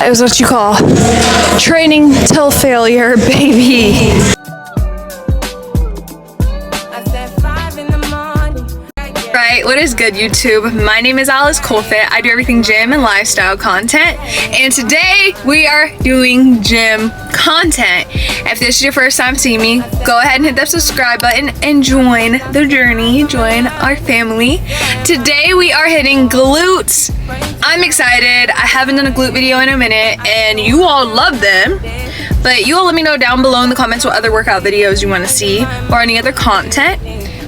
That is what you call training till failure, baby. Right, what is good, YouTube? My name is Alexcoolfit. I do everything gym and lifestyle content, and today we are doing gym content. If this is your first time seeing me, go ahead and hit that subscribe button and join the journey, join our family. Today we are hitting glutes. I'm excited. I haven't done a glute video in a minute, and you all love them. But you all let me know down below in the comments what other workout videos you want to see or any other content.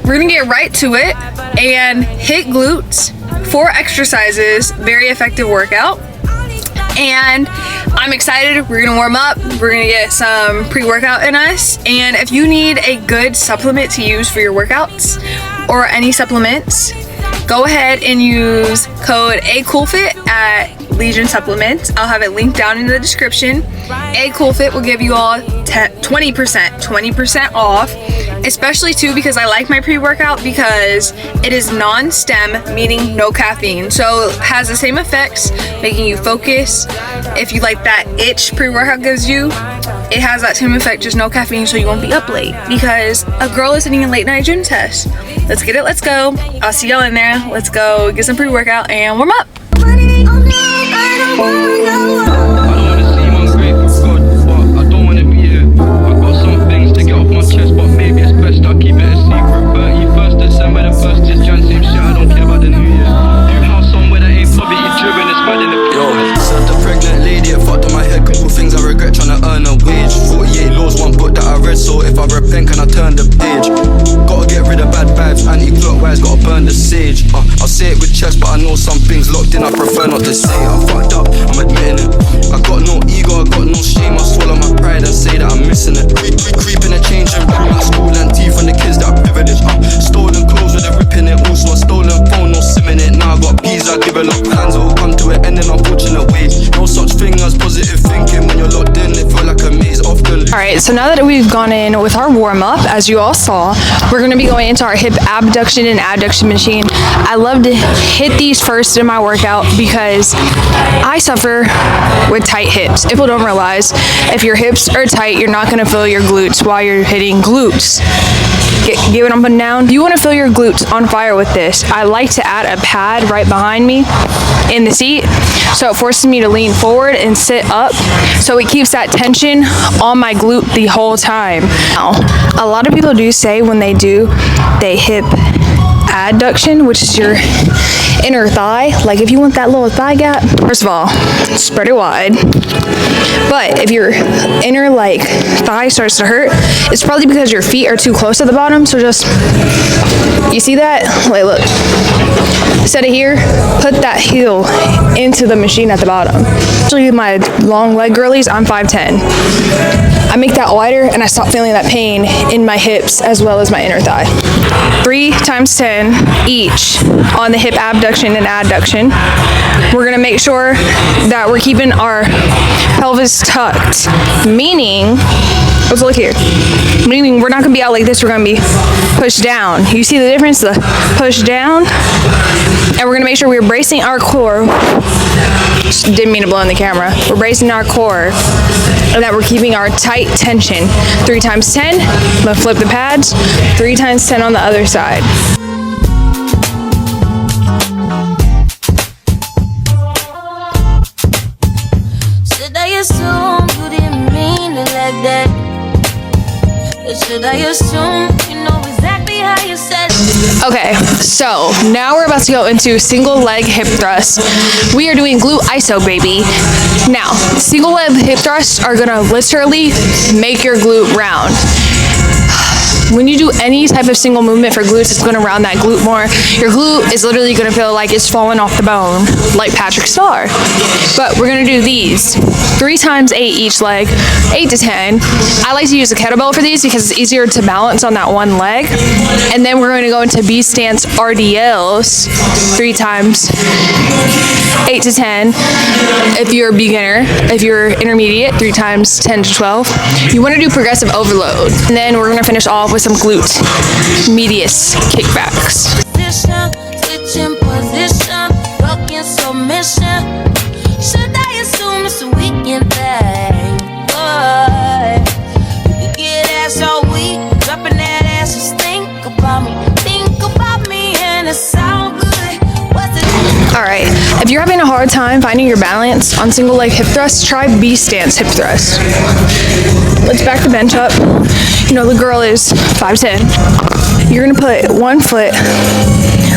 We're gonna get right to it and hit glutes, 4 exercises, very effective workout. And I'm excited. We're gonna warm up, we're gonna get some pre-workout in us. And if you need a good supplement to use for your workouts or any supplements, go ahead and use code Alexcoolfit at Legion Supplements. I'll have it linked down in the description. Alexcoolfit will give you all 20% off, especially too because I like my pre-workout because it is non-stem, meaning no caffeine, so it has the same effects, making you focus. If you like that itch pre-workout gives you, it has that same effect, just no caffeine, so you won't be up late because a girl is sitting in late night gym test. Let's get it, let's go. I'll see y'all in there. Let's go get some pre-workout and warm up. So if I repent, can I turn the page? Gotta get rid of bad vibes, anti-clockwise, gotta burn the sage. I'll say it with chest, but I know some things locked in, I prefer not to say. I fucked up, I'm admitting it. I got no ego, I got no shame, I swallow my pride and say that I'm missing it. Creeping and changing, back my school and tea from the kids that are privileged. Stolen clothes with a rip in it, also a stolen phone, no sim in it. Now I got peas, I give a lot, plans that will come to it, and then unfortunate way. No such thing as positive thinking, when you're locked in, it feel like a maze often. Alright, so now that we've gone in with our warm-up, as you all saw, we're going to be going into our hip abduction and adduction machine. I love to hit these first in my workout because I suffer with tight hips. If people don't realize, if your hips are tight, you're not going to feel your glutes while you're hitting glutes. Get what I'm putting down? You want to feel your glutes on fire with this. I like to add a pad right behind me in the seat, so it forces me to lean forward and sit up, so it keeps that tension on my glute the whole time. Now, a lot of people do say when they do hip adduction, which is your inner thigh, like if you want that little thigh gap, first of all, spread it wide. But if your inner like thigh starts to hurt, it's probably because your feet are too close to the bottom. So just, you see that? Like, look, instead of here, put that heel into the machine at the bottom. Especially my long leg girlies, I'm 5'10". I make that wider and I stop feeling that pain in my hips as well as my inner thigh. 3 times 10 each on the hip abduction and adduction. We're gonna make sure that we're keeping our pelvis tucked, meaning, let's look here, meaning we're not gonna be out like this, we're gonna be pushed down. You see the difference? The push down, and we're gonna make sure we're bracing our core. Didn't mean to blow in the camera. We're bracing our core and that we're keeping our tight tension. 3 times 10, I'm gonna flip the pads, 3 times 10 on the other side. Should I assume you didn't mean it like that? Or should I assume you know exactly how you said it? Okay, so now we're about to go into single leg hip thrusts. We are doing glute iso, baby. Now, single leg hip thrusts are gonna literally make your glute round. When you do any type of single movement for glutes, it's gonna round that glute more. Your glute is literally gonna feel like it's falling off the bone, like Patrick Star. But we're gonna do these 3 times 8 each leg, 8 to 10. I like to use a kettlebell for these because it's easier to balance on that one leg. And then we're gonna go into B stance RDLs 3 times 8 to 10. If you're a beginner, if you're intermediate, 3 times 10 to 12. You wanna do progressive overload. And then we're gonna finish off with some glute medius kickbacks. Position, switching position, rocking submission. Should I assume it's a weekend thing. Boy, you get ass all week, dropping that ass, just think about me, and it sound good. What's it? Alright, if you're having a hard time finding your balance on single leg hip thrusts, try B stance hip thrust. Let's back the bench up. You know the girl is 5'10". You're gonna put one foot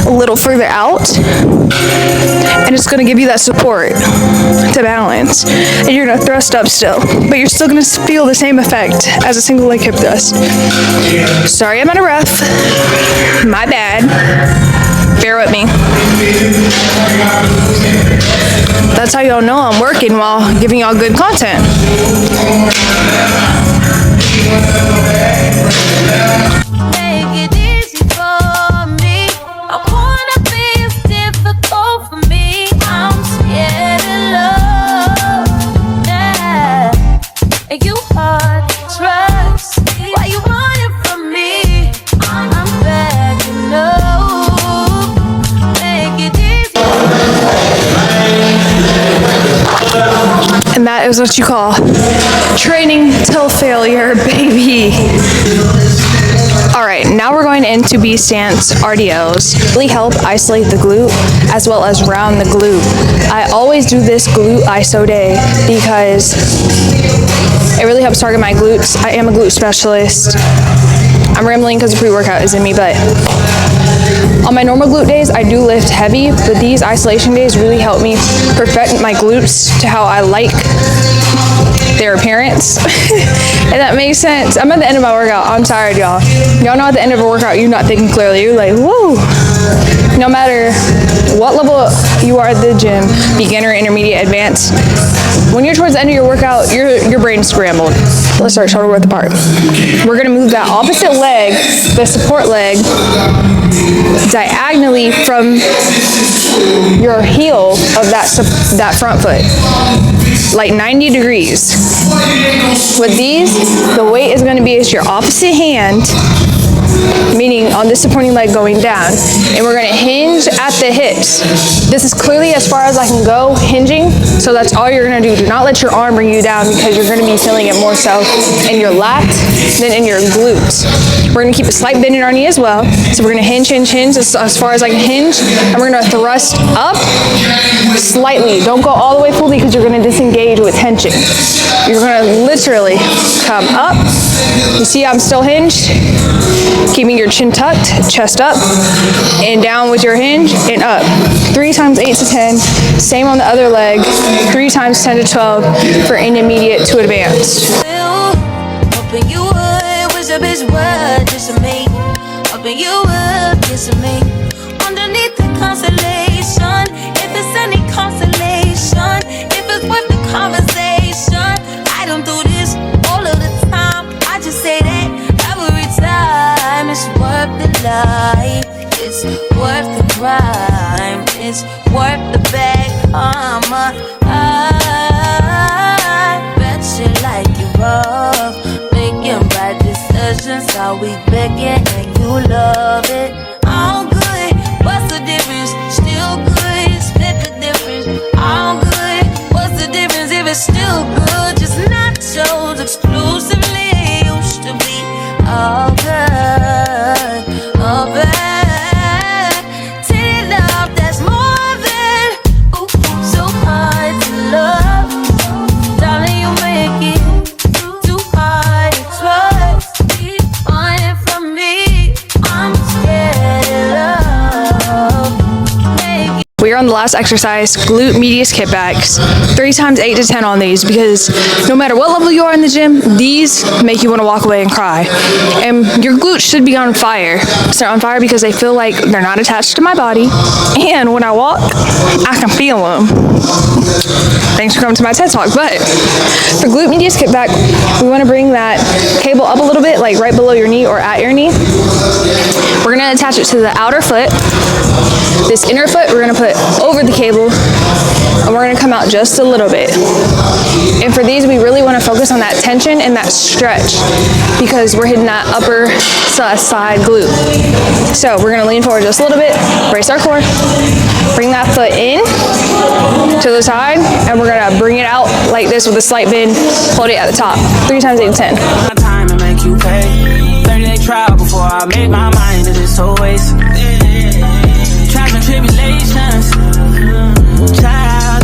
a little further out, and it's gonna give you that support to balance. And you're gonna thrust up still, but you're still gonna feel the same effect as a single leg hip thrust. Sorry, I'm out of breath. My bad. Bear with me. That's how y'all know I'm working while giving y'all good content. Make it easy for me. I wanna be as difficult for me. I'm scared of love. Yeah. And you hard to trust. Why you running from me? I'm backing up. Make it easy. And that is what you call training till failure, baby. All right, now we're going into B stance RDLs. Really help isolate the glute as well as round the glute. I always do this glute iso day because it really helps target my glutes. I am a glute specialist. I'm rambling because the pre-workout is in me, but on my normal glute days, I do lift heavy, but these isolation days really help me perfect my glutes to how I like their appearance. And that makes sense. I'm at the end of my workout. I'm tired, y'all. Y'all know at the end of a workout, you're not thinking clearly. You're like, whoa. No matter what level you are at the gym, beginner, intermediate, advanced, when you're towards the end of your workout, your brain's scrambled. Let's start shoulder width apart. We're gonna move that opposite leg, the support leg, diagonally from your heel of that front foot, like 90 degrees. With these, the weight is gonna be as your opposite hand, meaning on this supporting leg going down, and we're gonna hinge at the hips. This is clearly as far as I can go hinging, so that's all you're gonna do. Do not let your arm bring you down because you're gonna be feeling it more so in your lat than in your glutes. We're gonna keep a slight bend in our knee as well. So we're gonna hinge as far as I can hinge, and we're gonna thrust up slightly. Don't go all the way fully because you're gonna disengage with tension. You're gonna literally come up. You see I'm still hinged? Keeping your chin tucked, chest up, and down with your hinge, and up. 3 times 8 to 10. Same on the other leg. 3 times 10 to 12 for intermediate to advanced. Hoping you would, wish a bitch would just me. Hoping you would kiss me. Underneath the constellation, if it's any consolation, if it's worth the conversation. I don't do this all of the time. I just say that every time. It's worth the life. It's worth the crime. It's worth the bad karma. I bet you like it rough. Making bad decisions, how we begging and you love it. All good, what's the difference? Still good, split the difference. All good, what's the difference if it's still good? Just nachos exclusively. Used to be all good, all bad. Titty love, that's more than ooh, so hard to love. Darling, you make it too hard to trust. On it from me, I'm scared of love. Make it. We are on the last exercise, glute medius kickbacks. 3 times 8 to 10 on these because no matter what level you are in the gym, these make you want to walk away and cry. And your glutes should be on fire. They're on fire because they feel like they're not attached to my body. And when I walk, I can feel them. Thanks for coming to my TED Talk. But for glute medius kickback, we want to bring that cable up a little bit, like right below your knee or at your knee. We're going to attach it to the outer foot. This inner foot we're going to put over the cable, and we're going to come out just a little bit. And for these, we really want to focus on that tension and that stretch because we're hitting that upper side glute. So we're going to lean forward just a little bit, brace our core, bring that foot in to the side, and we're we're gonna bring it out like this with a slight bend, hold it at the top. 3 times 8 to 10. Time to make you pay. 30-day trial before I make my mind to this whole waste. Trials and tribulations. Child.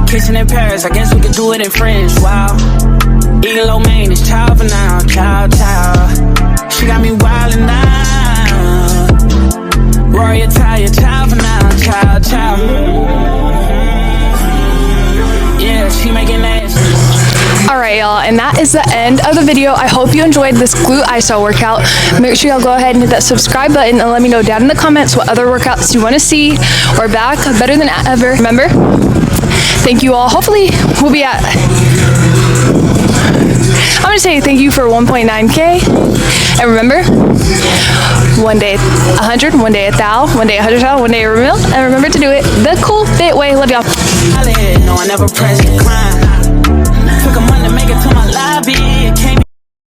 Kissing in Paris, I guess we could do it in French. Wow. Eating low main is child for now. Child. She got me wildin' now. Rory Italia, child for now. Child. Yeah, she making nasty. Alright y'all, and that is the end of the video. I hope you enjoyed this glute iso workout. Make sure y'all go ahead and hit that subscribe button and let me know down in the comments what other workouts you want to see or back better than ever. Remember, thank you all. Hopefully we'll be at, I'm going to say thank you for 1.9k. And remember, one day 100, one day 1,000, one day 100,000, one day a mil. And remember to do it the cool fit way. Love y'all. No, I never pressed decline. Took a month to make it to my lobby.